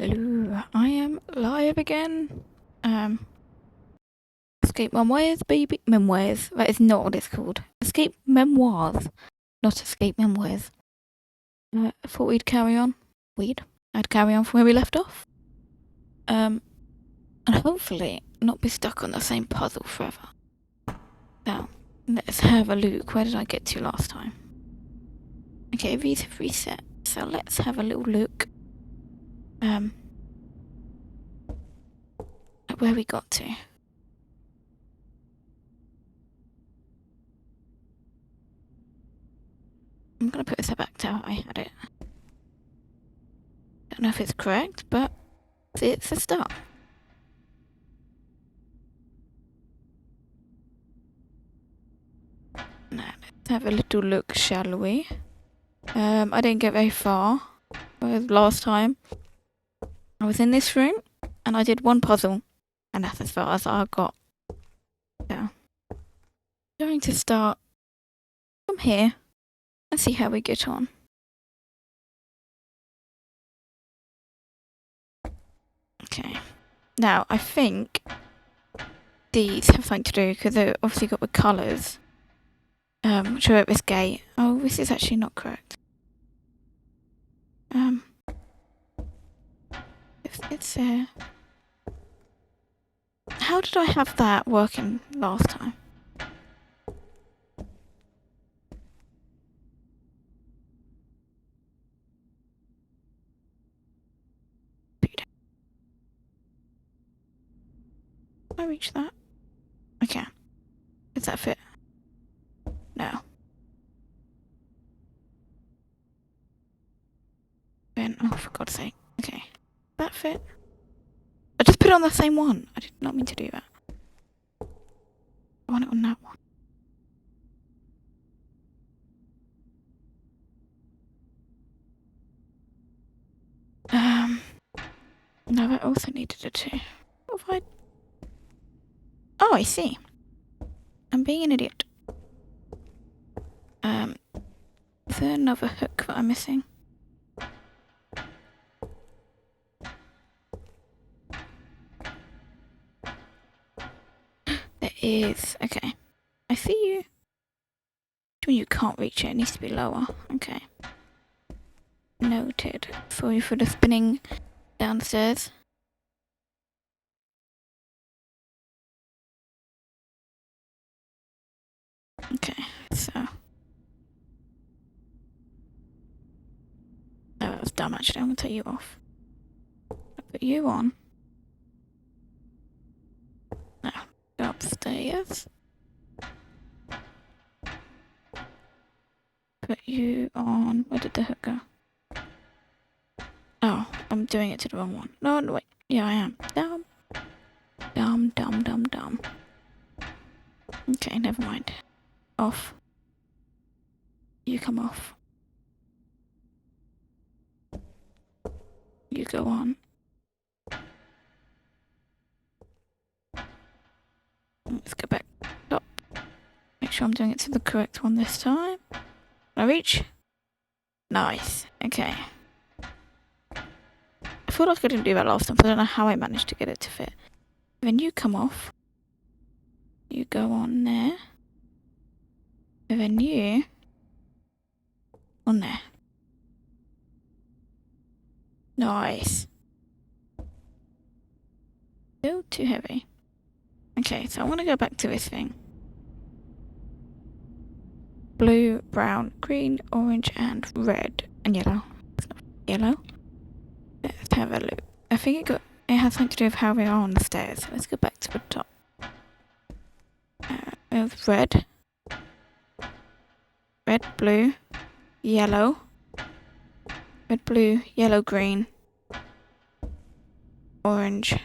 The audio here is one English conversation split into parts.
Hello, I am live again. Escape Memoirs, baby. Memoirs. That is not what it's called. Escape Memoirs, not Escape Memoirs. I thought we'd carry on. I'd carry on from where we left off. And hopefully not be stuck on the same puzzle forever. Now, let's have a look. Where did I get to last time? Okay, these have reset. So let's have a little look. At where we got to. I'm gonna put this back to how I had it. Don't know if it's correct, but it's a start. Now, let's have a little look, shall we? I didn't get very far. Last time I was in this room and I did one puzzle, and that's as far as I got. So, going to start from here and see how we get on. Okay. Now, I think these have something to do because they've obviously got the colours. Which are at this gate. Oh, this is actually not correct. If it's there. How did I have that working last time? Can I reach that? I can. Does that fit? No. Then, oh, for God's sake. Okay. That fit? I just put it on the same one. I did not mean to do that. I want it on that one. No, that also needed a 2. What have I... Oh, I see. I'm being an idiot. Is there another hook that I'm missing? There is. Okay. I see you. You can't reach it. It needs to be lower. Okay. Noted. Sorry for the spinning downstairs. Okay, so... Oh, that was dumb actually. I'm gonna take you off. I'll put you on. Now, go upstairs. Put you on. Where did the hook go? Oh, I'm doing it to the wrong one. No, wait. Yeah, I am. Dumb. Dumb. Okay, never mind. Off. You come off. You go on. Let's go back up. Make sure I'm doing it to the correct one this time. Can I reach? Nice. Okay. I feel like I didn't do that last time, but I don't know how I managed to get it to fit. Then you come off. You go on there. And then you... on there. Nice. Still too heavy. Okay, so I want to go back to this thing. Blue, brown, green, orange, and red. And yellow. It's not yellow. Let's have a look. I think it has something to do with how we are on the stairs. So let's go back to the top. There's red. Red, blue, yellow. Red, blue, yellow, green. Orange. Is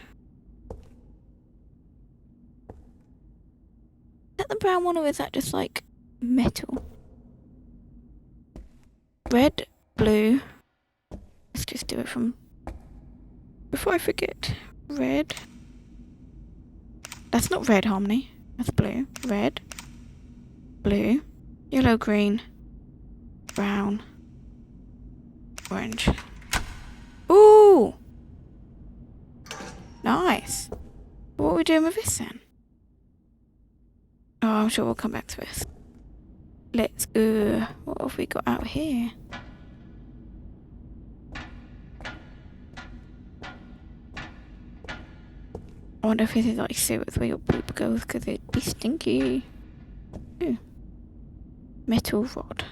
that the brown one or is that just like metal? Red, blue. Let's just do it from... before I forget. Red. That's not red, Harmony. That's blue. Red. Blue. Yellow, green. Brown. Orange. Ooh! we doing with this then? Oh, I'm sure we'll come back to this. Let's go. What have we got out here? I wonder if this is like sewers where your poop goes, because it'd be stinky. Ooh. Metal rod.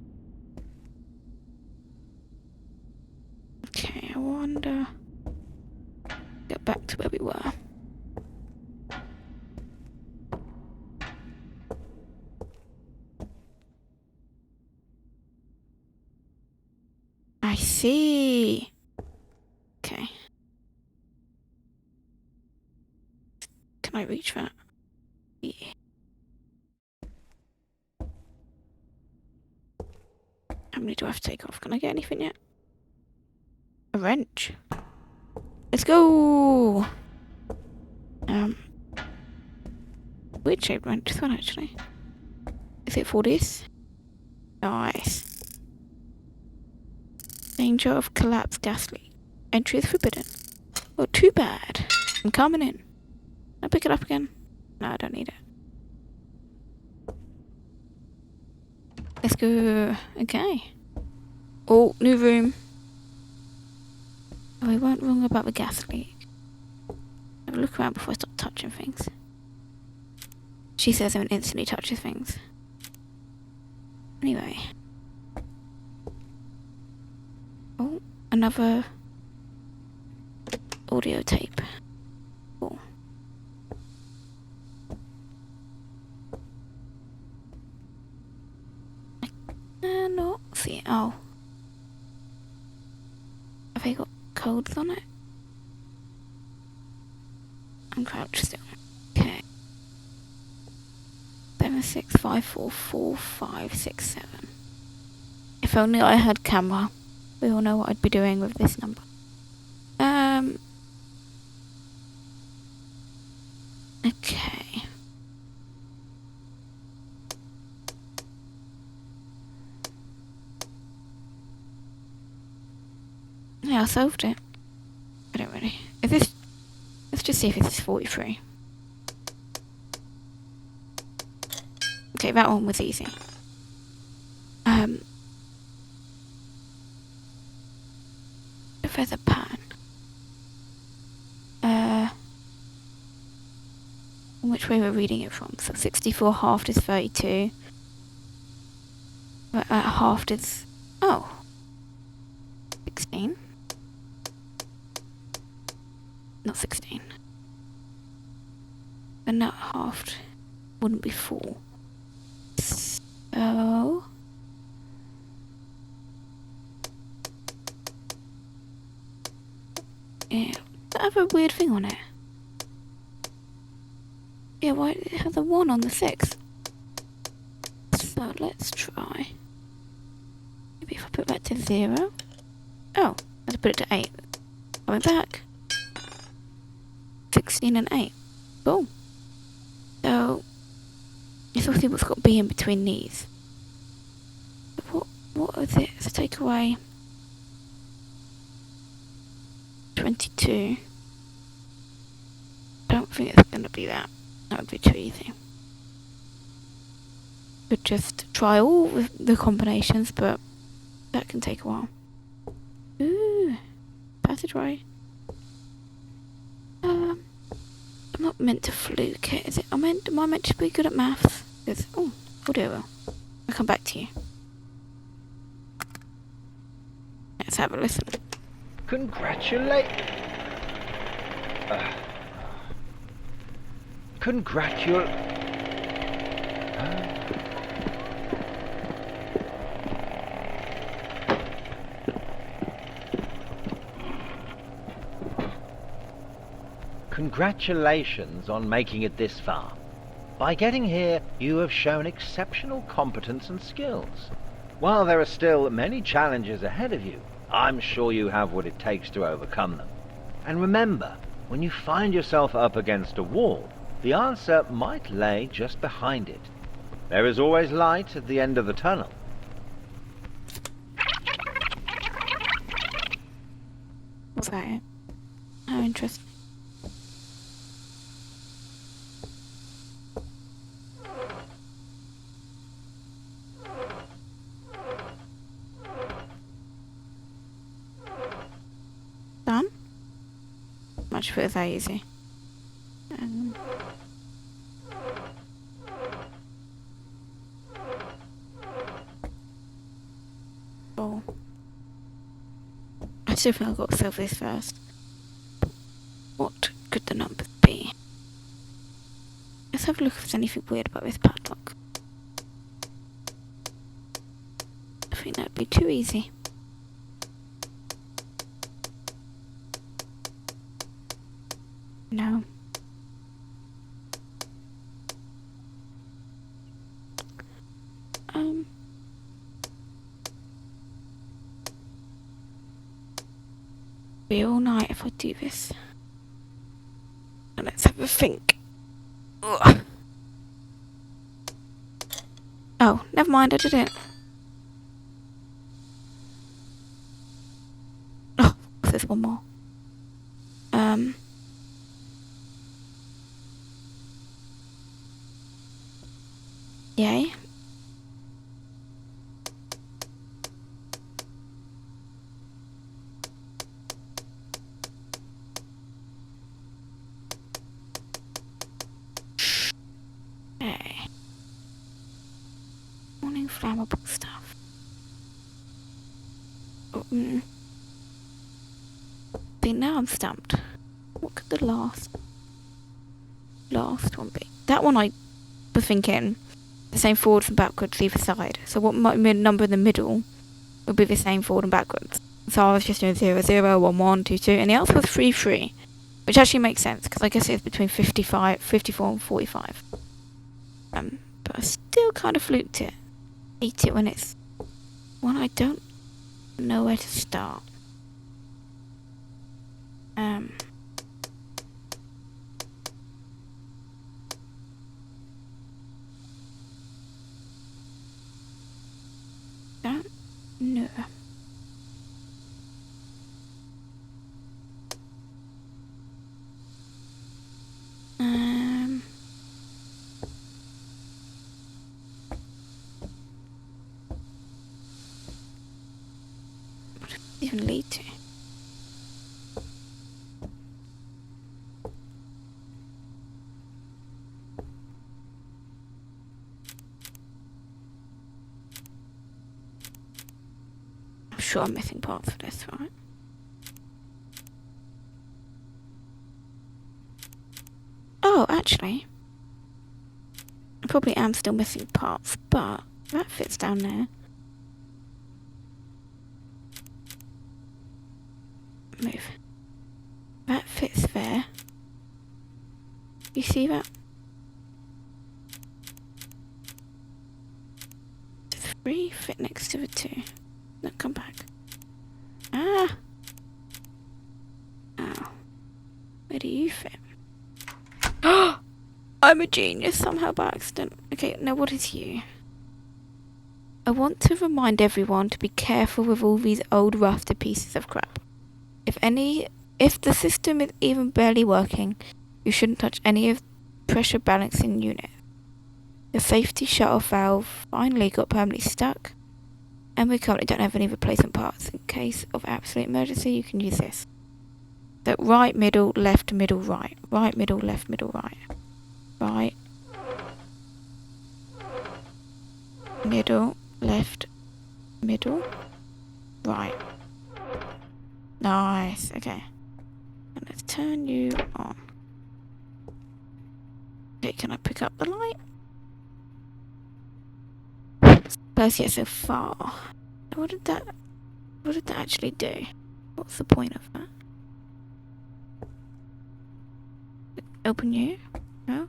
Okay, I wonder. Get back to where we were. I see. Okay. Can I reach that? Yeah. How many do I have to take off? Can I get anything yet? A wrench. Let's go! Weird shaped wrench, this one actually. Is it for this? Nice. Danger of collapsed gas leak. Entry is forbidden. Oh, too bad. I'm coming in. Can I pick it up again? No, I don't need it. Let's go. Okay. Oh, new room. Oh, we weren't wrong about the gas leak. Have a look around before I start touching things. She says and instantly touches things. Anyway. Oh, another audio tape. Cool. I cannot see it. Oh. Have they got codes on it? I'm crouched still. Okay. 76544567. If only I had camera. We all know what I'd be doing with this number. Okay. Yeah, I solved it. I don't really. Is this... Let's just see if this is 43. Okay, that one was easy. A feather pan. Which way we're reading it from? So 64 halved is 32. Halved is... Oh. 16. Not 16. But not halved. Wouldn't be 4. So... Yeah, does that have a weird thing on it? Yeah, why does it have the 1 on the 6? So let's try. Maybe if I put that to 0. Oh, let's put it to 8. Coming back. 16 and 8. Boom. So, let's all see what's got B in between these. What is it? So take away 22. I don't think it's going to be that. That would be too easy. Could just try all the combinations, but that can take a while. Ooh, passageway. I'm not meant to fluke it, is it? Am I meant to be good at maths? Oh, whatever. I'll come back to you. Let's have a listen. Congratulate. Congratulations on making it this far. By getting here, you have shown exceptional competence and skills. While there are still many challenges ahead of you, I'm sure you have what it takes to overcome them. And remember, when you find yourself up against a wall, the answer might lay just behind it. There is always light at the end of the tunnel. Was that it? How interesting. much if it was that easy. Oh. I still think I've got to solve this first. What could the numbers be? Let's have a look if there's anything weird about this padlock. I think that'd be too easy. No. Be all night if I do this. And let's have a think. Ugh. Oh, never mind, I did it. Oh, there's one more. Yay. Okay. Morning flammable stuff. Oh, See, now I'm stumped. What could the last one be? That one I was thinking the same forwards and backwards either side. So what number in the middle would be the same forward and backwards? So I was just doing 0, 0, 1, 1, 2, 2, and the answer was 3, 3. Which actually makes sense, because I guess it's between 54 and 45. But I still kind of fluked it. Hate it when I don't know where to start. Don't know. What does it even lead to? I'm sure I'm missing parts for this, right? Oh, actually, I probably am still missing parts, but that fits down there. Move. That fits there. You see that? 3 fit next to the 2. No, come back. Ah! Ow. Where do you fit? I'm a genius somehow by accident. Okay, now what is you? I want to remind everyone to be careful with all these old rusted pieces of crap. If the system is even barely working, you shouldn't touch any of the pressure balancing unit. The safety shut-off valve finally got permanently stuck, and we currently don't have any replacement parts. In case of absolute emergency, you can use this. So right, middle, left, middle, right. Right, middle, left, middle, right. Right. Middle, left, middle, right. Nice, okay. And let's turn you on. Okay, can I pick up the light? First, yeah, so far. What did that actually do? What's the point of that? Open you? No?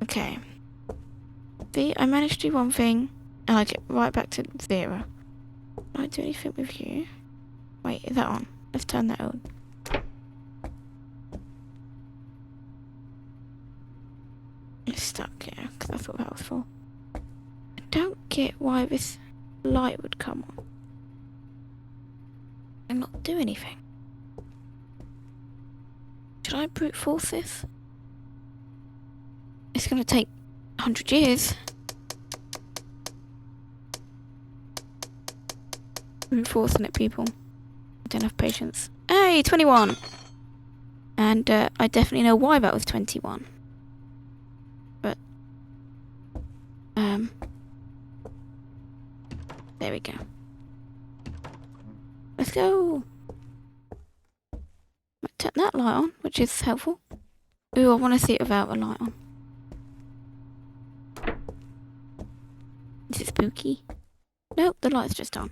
Okay. See, I managed to do one thing, and I get right back to 0. Can I do anything with you? Wait, is that on? Let's turn that on. It's stuck, yeah, because that's what that was for. I don't get why this light would come on and not do anything. Should I brute force this? It's gonna take 100 years. brute forcing it, people. I don't have patience. Hey, 21! And I definitely know why that was 21. But, there we go. Let's go! Might turn that light on, which is helpful. Ooh, I want to see it without the light on. Is it spooky? Nope, the light's just on.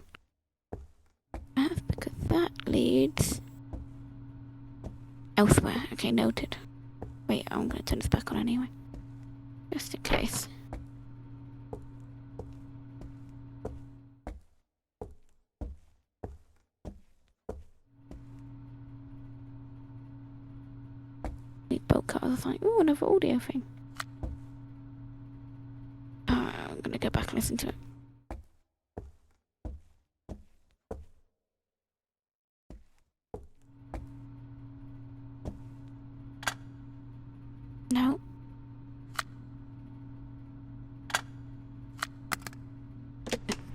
That's because that leads elsewhere. Okay, noted. Wait, I'm gonna turn this back on anyway. Just in case. Need bolt cutters. I was like, ooh, another audio thing. I'm gonna go back and listen to it. No.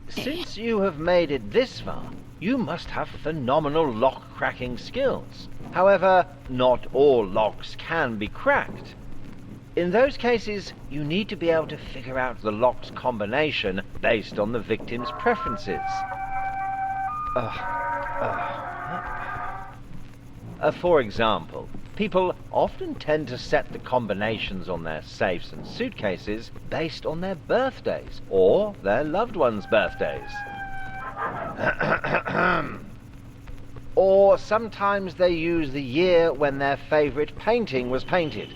Since you have made it this far, you must have phenomenal lock-cracking skills. However, not all locks can be cracked. In those cases, you need to be able to figure out the lock's combination based on the victim's preferences. For example, people often tend to set the combinations on their safes and suitcases based on their birthdays or their loved ones' birthdays. Or sometimes they use the year when their favorite painting was painted.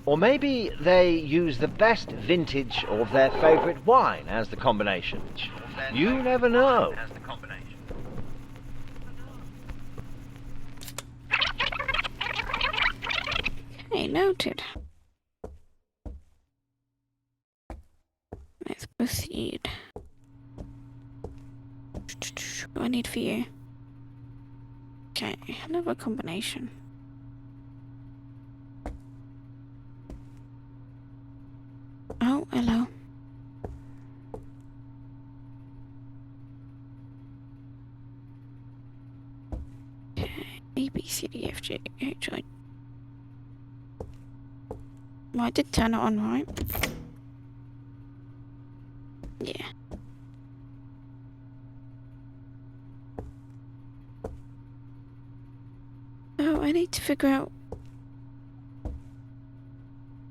Or maybe they use the best vintage of their favorite wine as the combination. You never know. Okay, noted. Let's proceed. What do I need for you? Okay, another combination. Oh, hello. Okay, A, B, C, D, F, G, H, I. Well, I did turn it on, right? Yeah. Oh, I need to figure out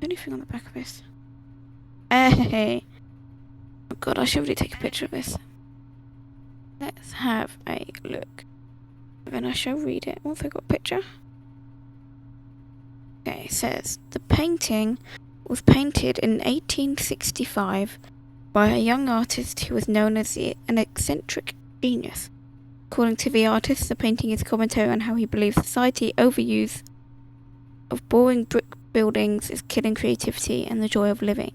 anything on the back of this. Hey. Oh god, I should really take a picture of this. Let's have a look. Then I shall read it once I got a picture. Okay, it says, the painting was painted in 1865 by a young artist who was known as an eccentric genius. According to the artist, the painting is commentary on how he believes society overuse of boring brick buildings is killing creativity and the joy of living.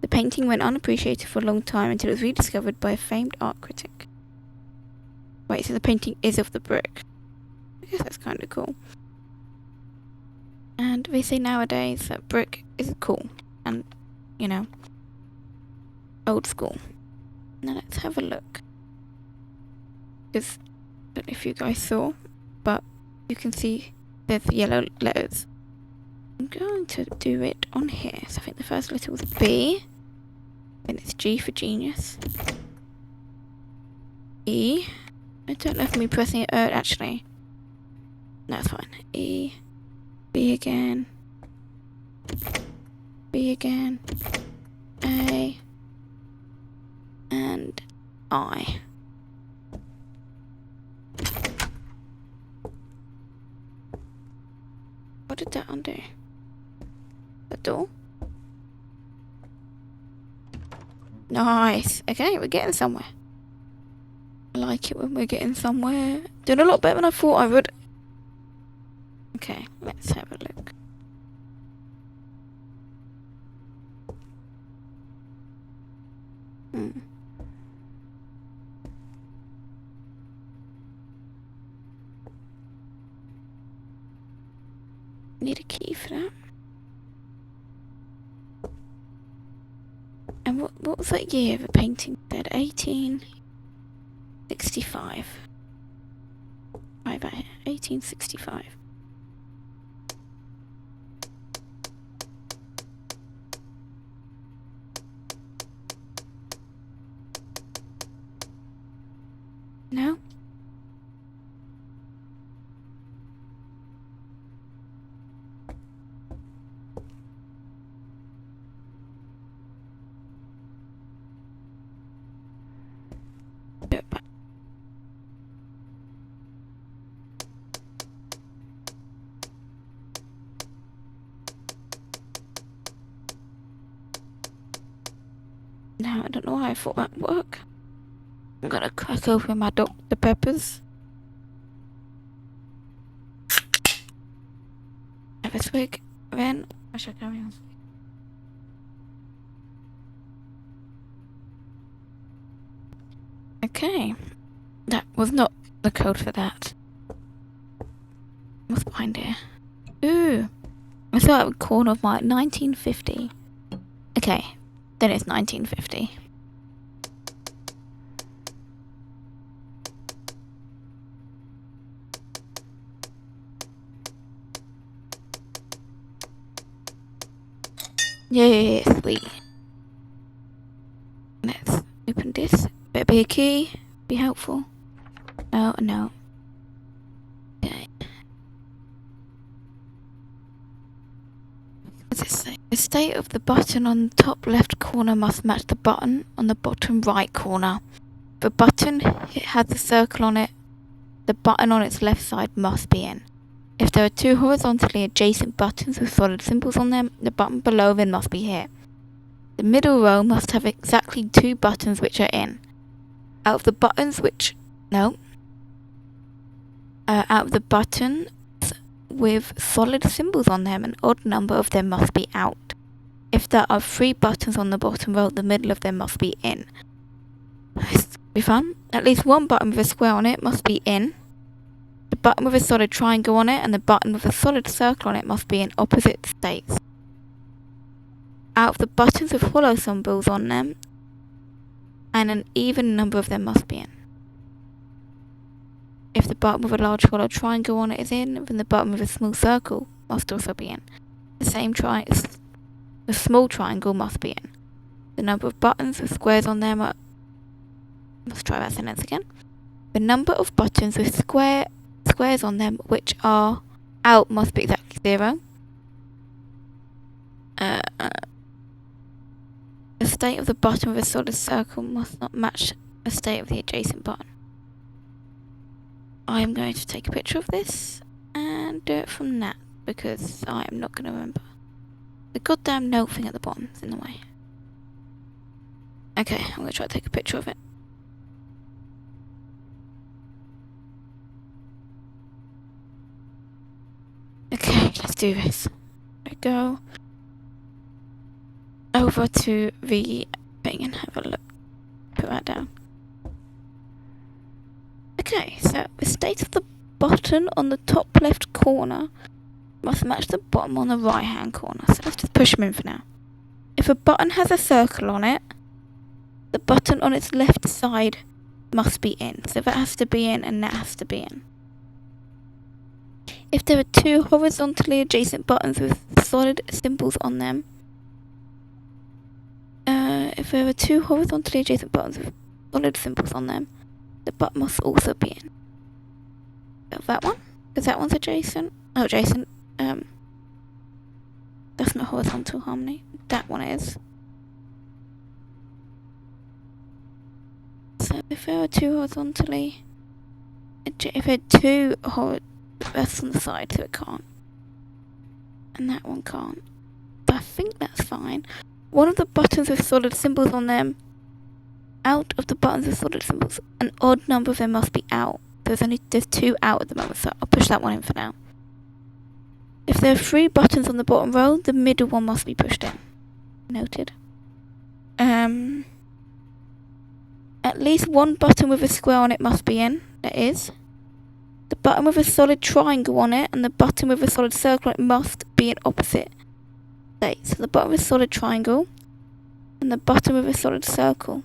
The painting went unappreciated for a long time until it was rediscovered by a famed art critic. Wait, so the painting is of the brick. I guess that's kind of cool. And they say nowadays that brick is cool and, you know, old school. Now let's have a look. Because, I don't know if you guys saw, but you can see there's yellow letters. I'm going to do it on here. So I think the first letter was B. Then it's G for genius. E. I don't know if me pressing it actually. No, it's fine. E. B again. B again. A. And I. What did that undo? The door? Nice. Okay, we're getting somewhere. I like it when we're getting somewhere. Doing a lot better than I thought I would. Okay, let's have a look. Need a key for that. And what was that year the painting said? 1865. Right about here. 1865. No? Do it back. No, I don't know why I thought that'd work. I'm gonna crack open my Dr. Peppers. Have a swig, then I shall carry on. Okay. That was not the code for that. What's behind here? Ooh. I saw at the corner of my 1950. Okay. Then it's 1950. Yeah, sweet. Let's open this. Better be a key. Be helpful. No, no. Okay. What does it say? The state of the button on the top left corner must match the button on the bottom right corner. If a button has a circle on it, the button on its left side must be in. If there are two horizontally adjacent buttons with solid symbols on them, the button below them must be here. The middle row must have exactly two buttons which are in. Out of the buttons out of the buttons with solid symbols on them, an odd number of them must be out. If there are three buttons on the bottom row, the middle of them must be in. This will be fun. At least one button with a square on it must be in. The button with a solid triangle on it and the button with a solid circle on it must be in opposite states. Out of the buttons with hollow symbols on them, and an even number of them must be in. If the button with a large hollow triangle on it is in, then the button with a small circle must also be in. The small triangle must be in. The number of buttons with squares on them are... Let's try that sentence again. The number of buttons with squares on them which are out must be exactly 0. The state of the button with a solid circle must not match the state of the adjacent button. I'm going to take a picture of this and do it from that because I am not going to remember. The goddamn note thing at the bottom is in the way. Okay, I'm going to try to take a picture of it. Okay, let's do this. We go over to the thing and have a look. Put that down. Okay, so the state of the button on the top left corner must match the bottom on the right hand corner. So let's just push them in for now. If a button has a circle on it, the button on its left side must be in. So that has to be in and that has to be in. If there are two horizontally adjacent buttons with solid symbols on them, the button must also be in. So that one, because that one's adjacent. Oh, adjacent. That's not horizontal harmony. That one is. So if there are two horizontally, if there are two that's on the side, so it can't. And that one can't. But I think that's fine. One of the buttons with solid symbols on them, out of the buttons with solid symbols, an odd number of them must be out. There's two out at the moment, so I'll push that one in for now. If there are three buttons on the bottom row, the middle one must be pushed in. Noted. At least one button with a square on it must be in. There is. The button with a solid triangle on it and the button with a solid circle on it must be in opposite states. So the button with a solid triangle, and the bottom of a solid circle.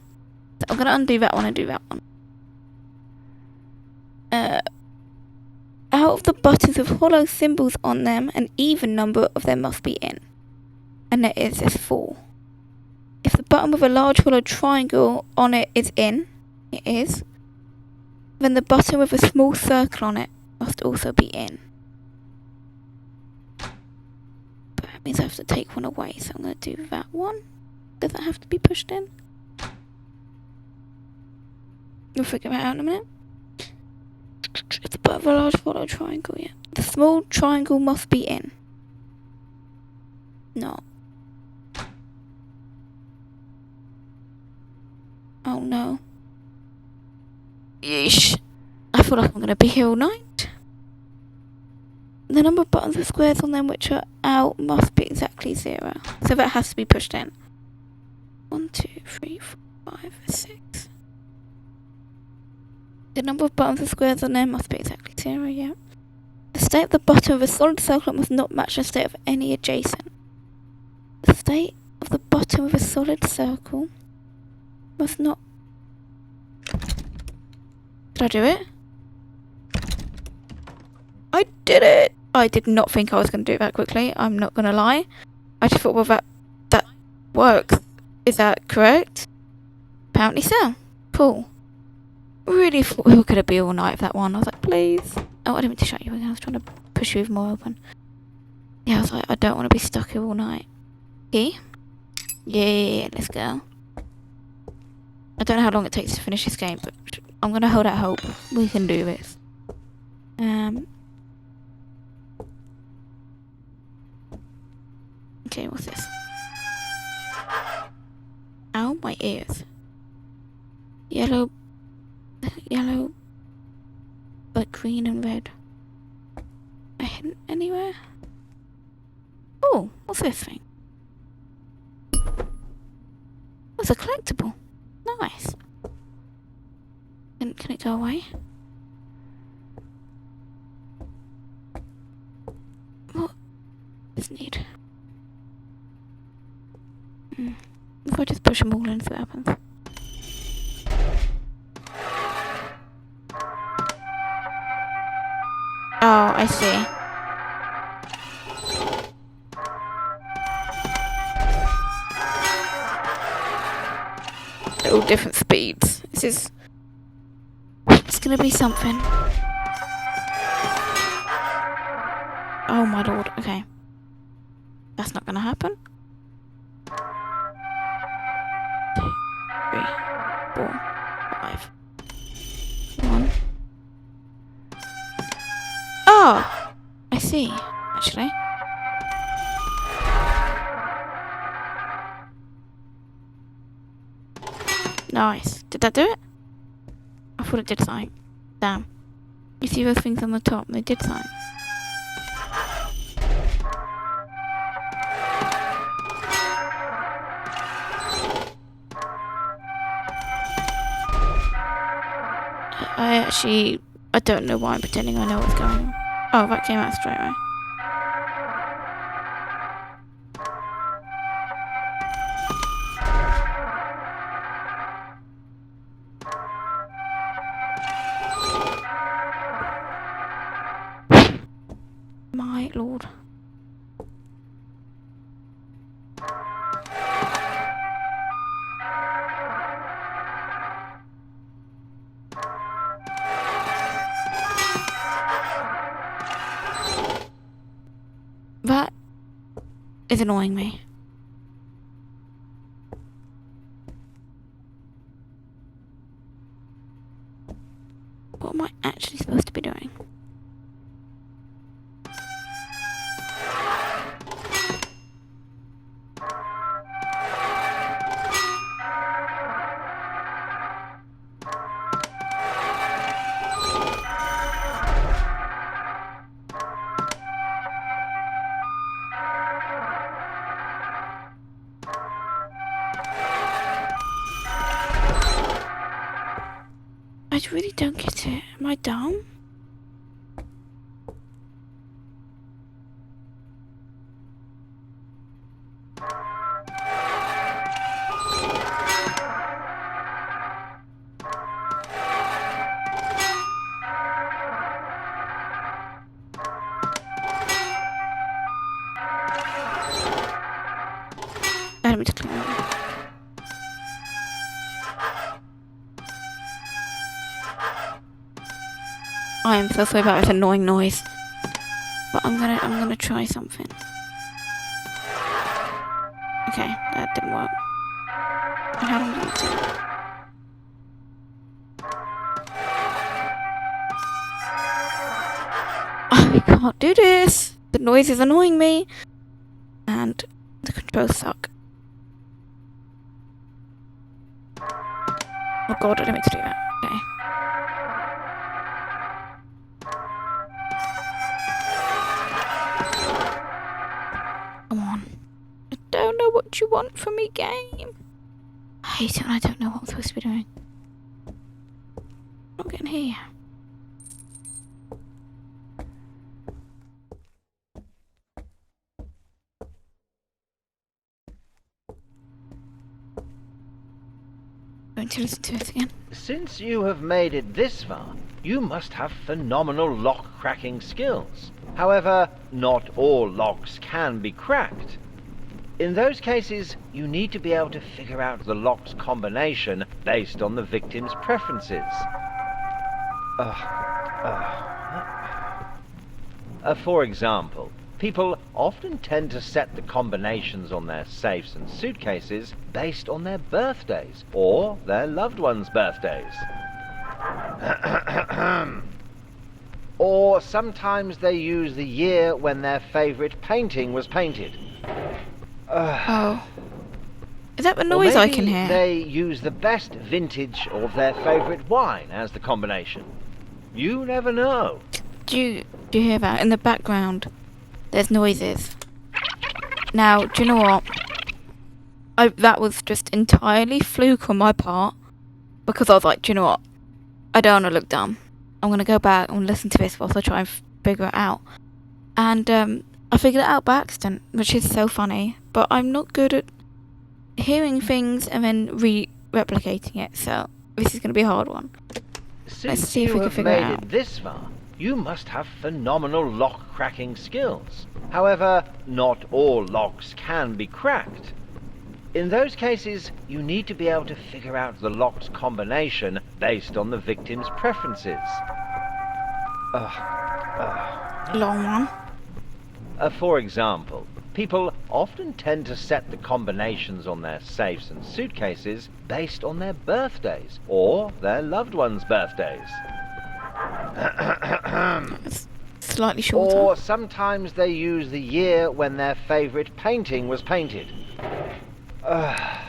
So I'm gonna undo that one and do that one. Out of the buttons with hollow symbols on them, an even number of them must be in. And there is 4. If the button with a large hollow triangle on it is in, it is, then the button with a small circle on it must also be in. But that means I have to take one away, so I'm going to do that one. Does that have to be pushed in? We'll figure that out in a minute. If the button with a large hollow triangle, yeah. The small triangle must be in. No. Oh no. Yeesh. I feel like I'm going to be here all night. The number of buttons with squares on them which are out must be exactly 0. So that has to be pushed in. 1, 2, 3, 4, 5, 6. The number of buttons with squares on them must be exactly 0, yeah. The state of the bottom of a solid circle must not match the state of any adjacent. The state of the bottom of a solid circle must not... Did I do it? I did it! I did not think I was going to do it that quickly. I'm not going to lie. I just thought, well, that works. Is that correct? Apparently so. Cool. Really thought we were going to be all night for that one. I was like, please. Oh, I didn't mean to shut you again. I was trying to push you even more open. Yeah, I was like, I don't want to be stuck here all night. Okay? Yeah, let's go. I don't know how long it takes to finish this game, but I'm going to hold out hope. We can do this. Okay, what's this? Ow, my ears. Yellow, but green and red. A hint anywhere? Oh, what's this thing? It's a collectible. Nice. Can it go away? What does it need? If I just push them all in, see what happens. Oh, I see. They're all different speeds. It's gonna be something. Oh my lord, okay. That's not gonna happen. 2, 3, 4, 5. 1. Oh! I see, actually. Nice. Did that do it? I thought it did something. Damn. You see those things on the top? They did something. I don't know why I'm pretending I know what's going on. Oh, that came out straight away. My lord. That is annoying me. What am I actually supposed to be doing? I really don't get it. Am I dumb? I don't mean to clean that. I am so sorry about this annoying noise. But I'm gonna try something. Okay, that didn't work. How long did it take? I can't do this! The noise is annoying me! And the controls suck. Oh god, I didn't mean to do that. Okay. Come on. I don't know what you want from me, game. I hate it when I don't know what I'm supposed to be doing. Not getting here. Going to listen to it again. Since you have made it this far, you must have phenomenal lock-cracking skills. However, not all locks can be cracked. In those cases, you need to be able to figure out the lock's combination based on the victim's preferences. For example, people often tend to set the combinations on their safes and suitcases based on their birthdays or their loved ones' birthdays. Or sometimes they use the year when their favorite painting was painted. Oh. Is that the noise I can hear? They use the best vintage of their favorite wine as the combination. You never know. Do you hear that? In the background, there's noises. Now, do you know what? That was just entirely fluke on my part. Because I was like, do you know what? I don't want to look dumb. I'm going to go back and listen to this whilst I try and figure it out. And I figured it out by accident, which is so funny. But I'm not good at hearing things and then replicating it. So this is going to be a hard one. Let's see if we can figure it out. Since you have made it this far, you must have phenomenal lock-cracking skills. However, not all locks can be cracked. In those cases, you need to be able to figure out the lock's combination based on the victim's preferences. Long one. For example, people often tend to set the combinations on their safes and suitcases based on their birthdays or their loved ones' birthdays. It's slightly shorter. Or sometimes they use the year when their favorite painting was painted. Okay.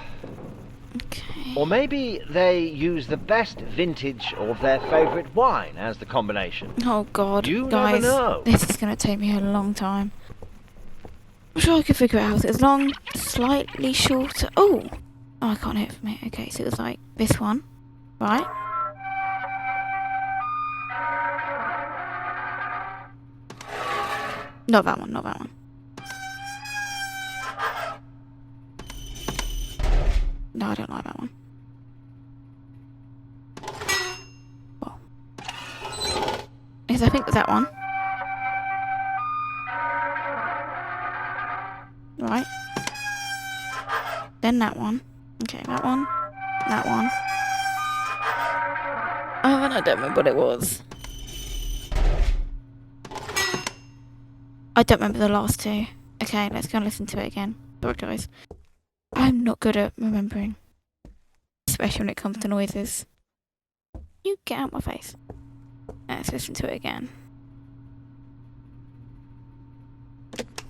Or maybe they use the best vintage of their favorite wine as the combination. Oh god, You guys, never know. this is going to take me a long time. I'm sure I can figure it out. It's long, slightly shorter. Oh, I can't hear it from here. Okay, so it was like this one, right? Not that one, not that one. No, I don't like that one. Well, yes, I think it's that one. Right. Then that one. Okay, that one. That one. Oh, and I don't remember what it was. I don't remember the last two. Okay, let's go and listen to it again. Sorry, guys. I'm not good at remembering. Especially when it comes to noises. You get out my face. Let's listen to it again.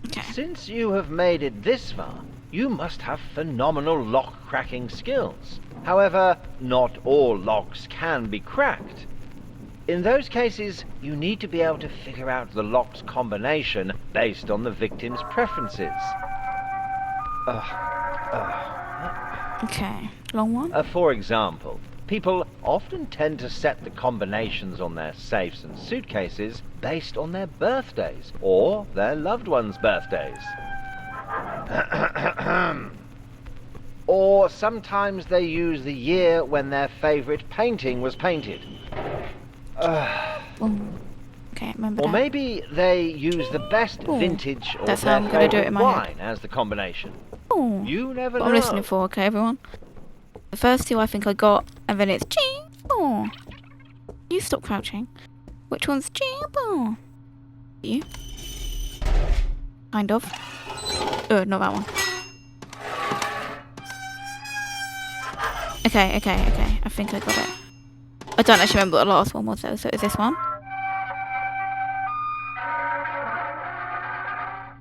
Okay. Since you have made it this far, you must have phenomenal lock-cracking skills. However, not all locks can be cracked. In those cases, you need to be able to figure out the lock's combination based on the victim's preferences. Okay, long one? For example, people often tend to set the combinations on their safes and suitcases based on their birthdays or their loved ones' birthdays. Or sometimes they use the year when their favorite painting was painted. Okay, remember Or that. maybe they use the best Ooh, vintage of that's how their I'm gonna do it favorite in my head. wine as the combination. Oh. You never What know. I'm listening for, okay, everyone? The first two I think I got, and then it's ching. Oh. You stop crouching. Which one's ching? Oh. You? Kind of. Not that one. Okay. I think I got it. I don't actually remember what the last one was though, so is this one?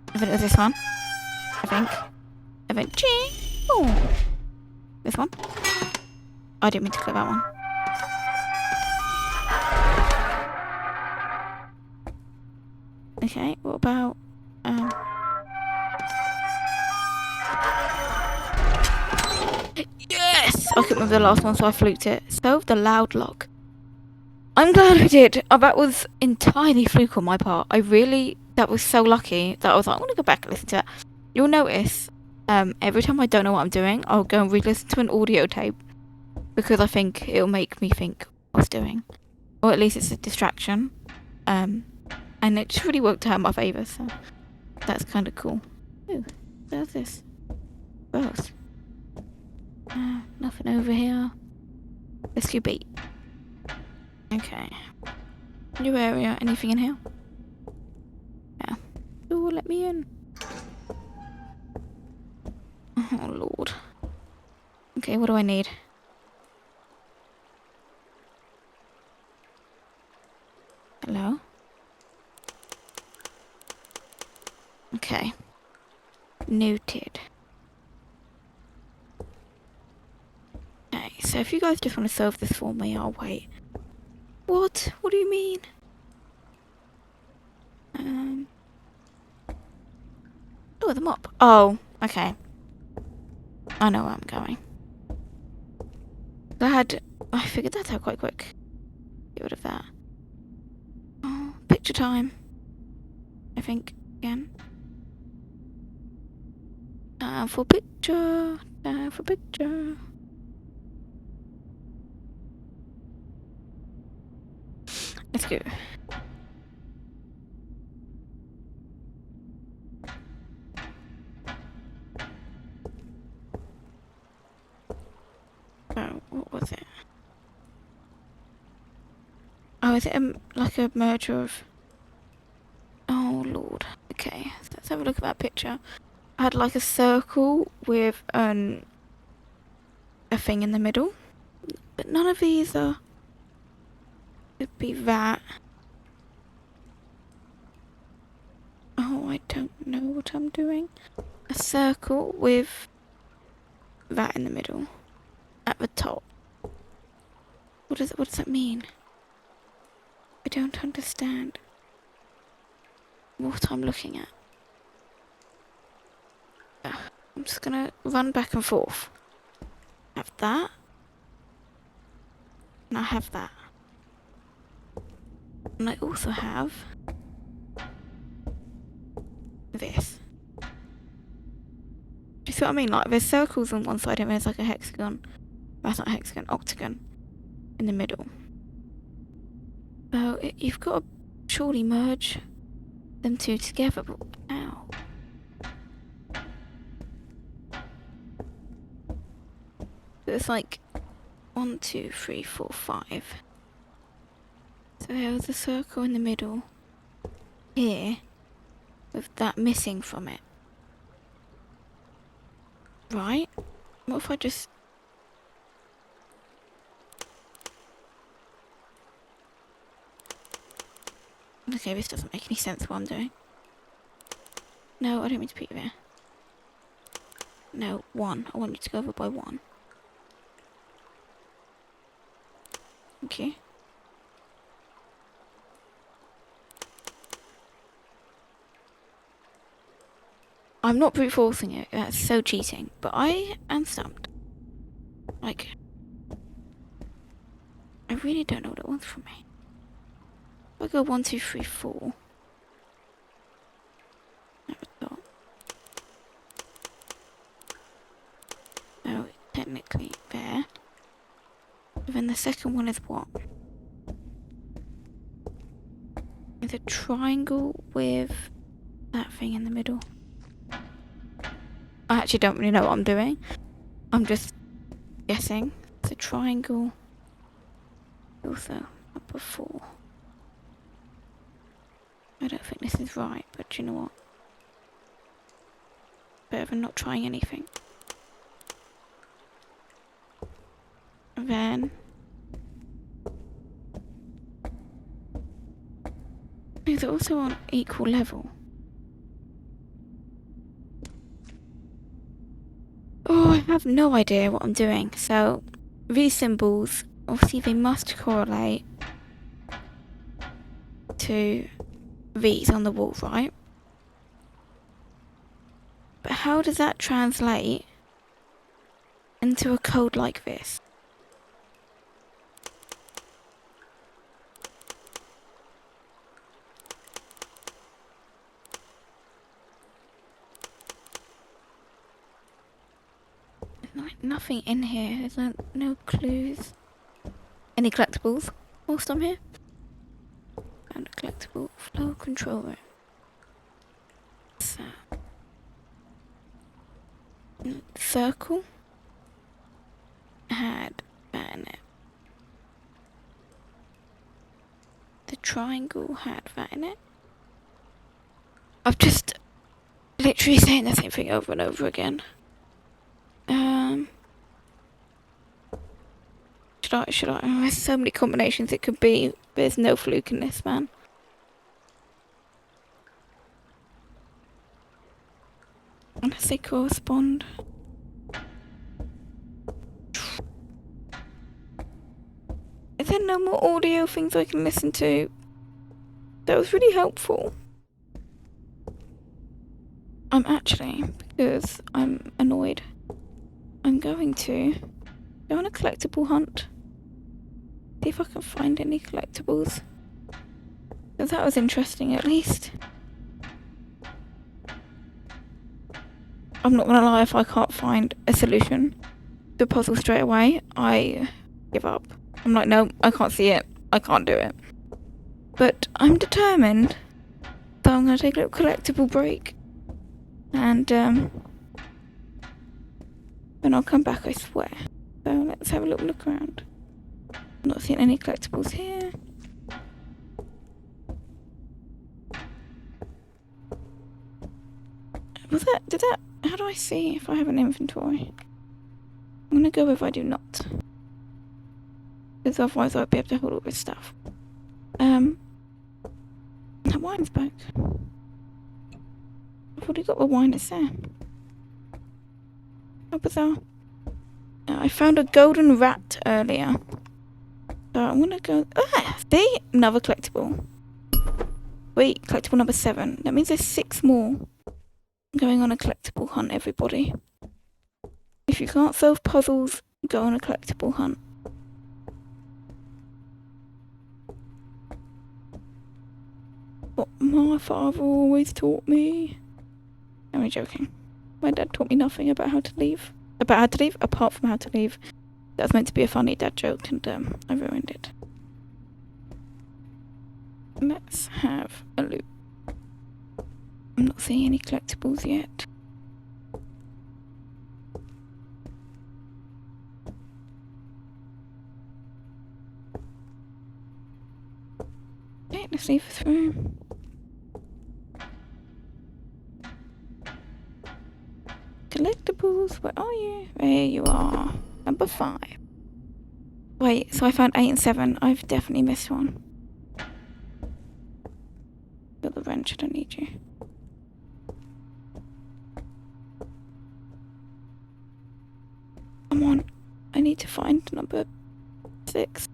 I think it was this one. I think ching. Oh. This one? I didn't mean to click that one. Okay, what about yes! I couldn't remember the last one, so I fluked it. So the loud lock. I'm glad I did. That was entirely fluke on my part. That was so lucky that I was like, I'm gonna go back and listen to that. You'll notice, every time I don't know what I'm doing, I'll go and re-listen to an audio tape because I think it'll make me think what I was doing, or at least it's a distraction. And it just really worked out in my favour, so that's kind of cool. Ooh, what's this? Gross. Nothing over here. Rescue beat. Okay. New area. Anything in here? Yeah. Ooh, let me in. Oh, Lord. Okay, what do I need? Hello? Okay. Noted. Okay, so if you guys just want to solve this for me, I'll wait. What? What do you mean? Oh, the mop. Oh, okay. I know where I'm going. I figured that out quite quick. Get rid of that. Oh, picture time. I think, again. Time for picture. Time for picture. Let's go. Oh, what was it? Oh, is it like a merger of... Oh, Lord. Okay, so let's have a look at that picture. I had like a circle with a thing in the middle. But none of these are... Could be that. Oh, I don't know what I'm doing. A circle with that in the middle. At the top. What does that mean? I don't understand what I'm looking at. I'm just gonna run back and forth. Have that. And I have that. And I also have this. Do you see what I mean? Like, there's circles on one side and there's like a hexagon. That's not a hexagon, octagon in the middle. So you've got to surely merge them two together, but how? So it's like 1, 2, 3, 4, 5. So there's a circle in the middle here with that missing from it. Right? What if I just... Okay, this doesn't make any sense what I'm doing. No, I don't mean to put you there. No, 1. I want you to go over by 1. Okay. I'm not brute forcing it, that's so cheating, but I am stumped. Like, I really don't know what it wants from me. If I go 1, 2, 3, 4. At the top. Oh, technically there. But then the second one is what? It's a triangle with that thing in the middle. I actually don't really know what I'm doing. I'm just guessing. It's a triangle. Also, number 4. I don't think this is right, but you know what? Better than not trying anything. Then it's also on equal level. Oh, I have no idea what I'm doing. So these symbols, obviously they must correlate to these on the wall, right? But how does that translate into a code like this? There's nothing in here. There's no clues. Any collectibles whilst I'm here? Found a collectible flow control room. So, circle had that in it. The triangle had that in it. I've just literally saying the same thing over and over again. Should I? There's so many combinations it could be. There's no fluke in this, man. Unless they correspond. Is there no more audio things I can listen to? That was really helpful. I'm actually, because I'm annoyed, I'm going to go on a collectible hunt. See if I can find any collectibles. Because that was interesting, at least. I'm not gonna lie, if I can't find a solution to a puzzle straight away, I give up. I'm like, no, I can't see it. I can't do it. But I'm determined, so I'm gonna take a little collectible break. And then I'll come back, I swear. So let's have a little look around. I'm not seeing any collectibles here. How do I see if I have an inventory? I'm gonna go with I do not. Because otherwise I won't be able to hold all this stuff. The wine's back. I've already got the wine, it's there. How bizarre. I found a golden rat earlier. So I'm gonna go... Ah! See? Another collectible. Wait, collectible number 7. That means there's 6 more. I'm going on a collectible hunt, everybody. If you can't solve puzzles, go on a collectible hunt. What my father always taught me. I'm only joking. My dad taught me nothing about how to leave. About how to leave, apart from how to leave. That was meant to be a funny dad joke, and I ruined it. Let's have a look. I'm not seeing any collectibles yet. Okay, let's leave through. Collectibles, where are you? There you are. Number 5. Wait, so I found 8 and 7. I've definitely missed one. Got the wrench, I don't need you. Come on. I need to find number 6.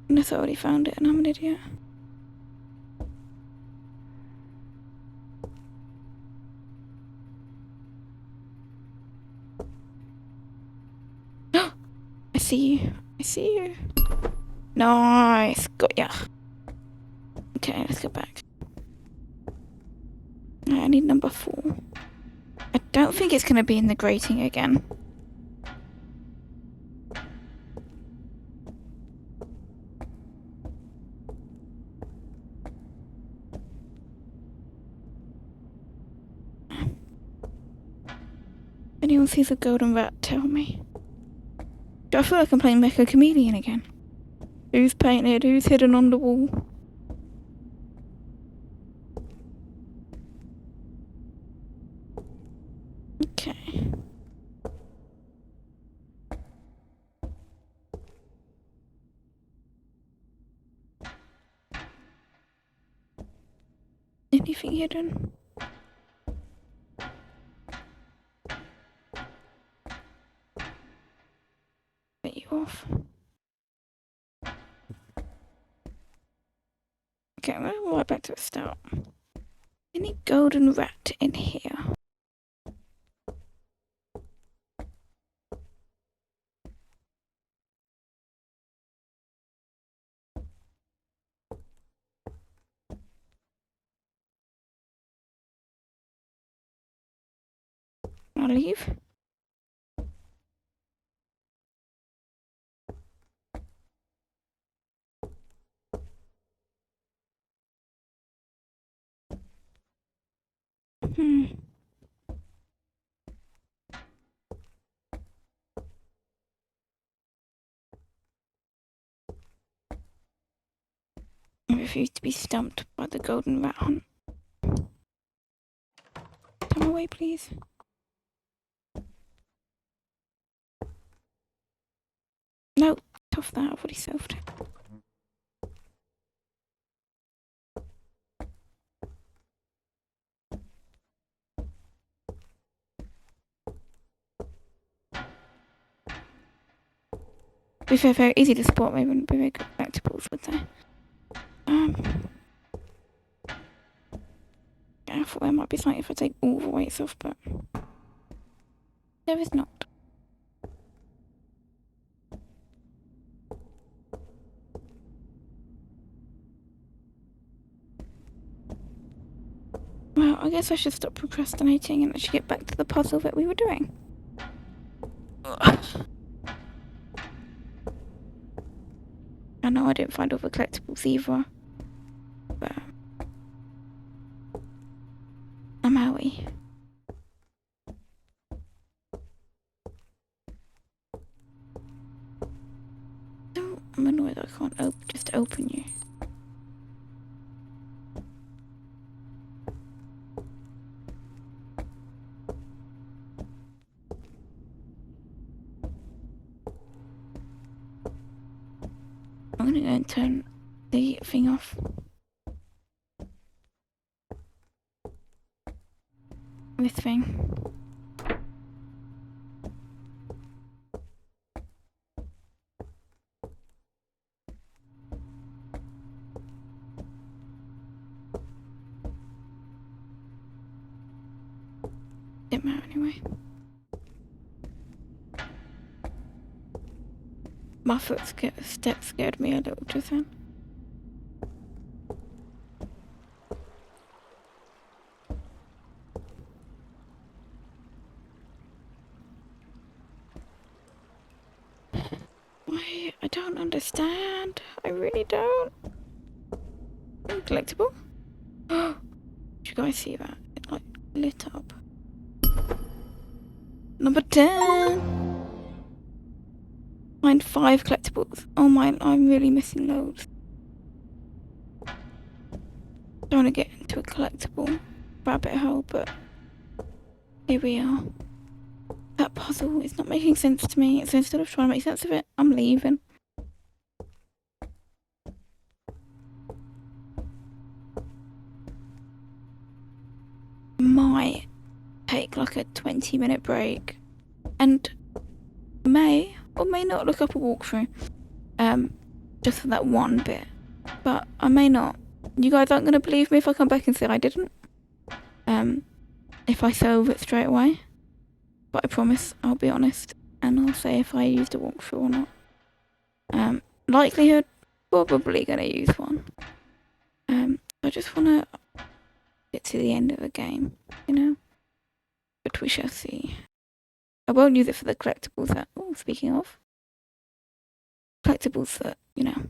Unless I already found it and I'm an idiot. I see you. I see you. Nice. Got ya. Okay, let's go back. I need number 4. I don't think it's going to be in the grating again. anyone sees a golden rat, tell me. Do I feel like I'm playing Mecha Chameleon again? Who's painted? Who's hidden on the wall? Okay. Anything hidden? Get you off. Okay, we're right back to the start. Any golden rat in here? I'll leave. I refuse to be stumped by the golden rat hunt. Come away, please. No, tough that, I've already solved it. To be fair, very easy to spot, they wouldn't be very good collectibles, would they? Yeah, I thought there might be something if I take all the weights off, but there is not. Well, I guess I should stop procrastinating and actually get back to the puzzle that we were doing. Ugh. I know I didn't find all the collectibles either, but I'm owie. No, I'm annoyed I can't just open you. I'm gonna go and turn the thing off. This thing. Didn't matter anyway. My step scared me a little just then. I don't understand. I really don't. Collectible? Did you guys see that? It like lit up. Number 10! Find 5 collectibles. Oh my, I'm really missing loads. Don't want to get into a collectible rabbit hole, but here we are. That puzzle is not making sense to me, so instead of trying to make sense of it, I'm leaving. Might take like a 20-minute break and may or may not look up a walkthrough just for that one bit, but I may not. You guys aren't going to believe me if I come back and say I didn't if I solve it straight away, but I promise I'll be honest and I'll say if I used a walkthrough or not. Likelihood, probably going to use one. I just want to get to the end of the game, you know, but we shall see. I won't use it for the collectibles that, speaking of, collectibles that, you know,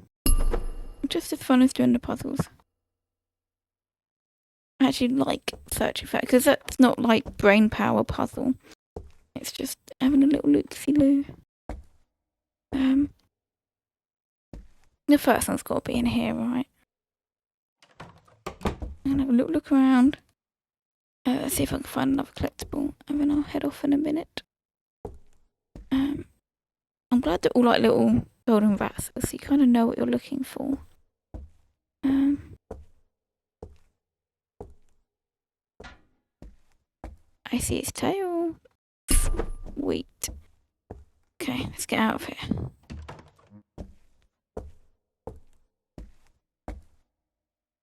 just as fun as doing the puzzles. I actually like searching for it, because that's not like brain power puzzle. It's just having a little look-see-loo. The first one's got to be in here, right? And have a little look around. See if I can find another collectible, and then I'll head off in a minute. I'm glad they're all like little golden rats, so you kind of know what you're looking for. I see its tail. Sweet. Okay, let's get out of here.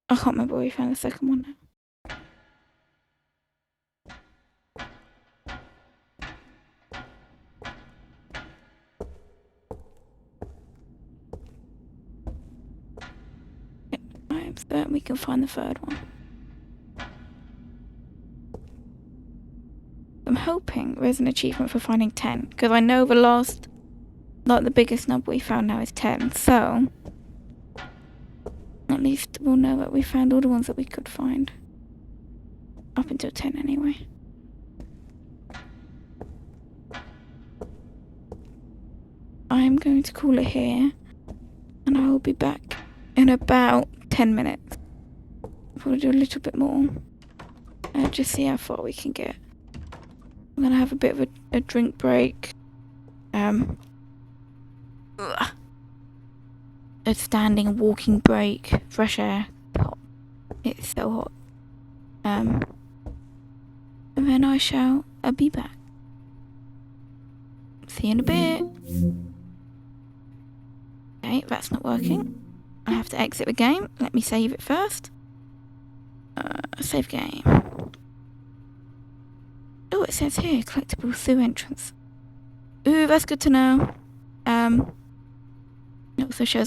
I can't remember where we found the second one now. I'm certain we can find the third one. I'm hoping there's an achievement for finding 10, because I know the last, like the biggest number we found now is 10, so at least we'll know that we found all the ones that we could find. Up until 10 anyway. I'm going to call it here, and I will be back in about 10 minutes. Probably do a little bit more. Just see how far we can get. I'm gonna have a bit of a drink break. A standing and walking break. Fresh air. Hot. It's so hot. And then I shall be back. See you in a bit. Okay, that's not working. I have to exit the game. Let me save it first. Save game. Oh, it says here, collectible through entrance. Ooh, that's good to know. It also shows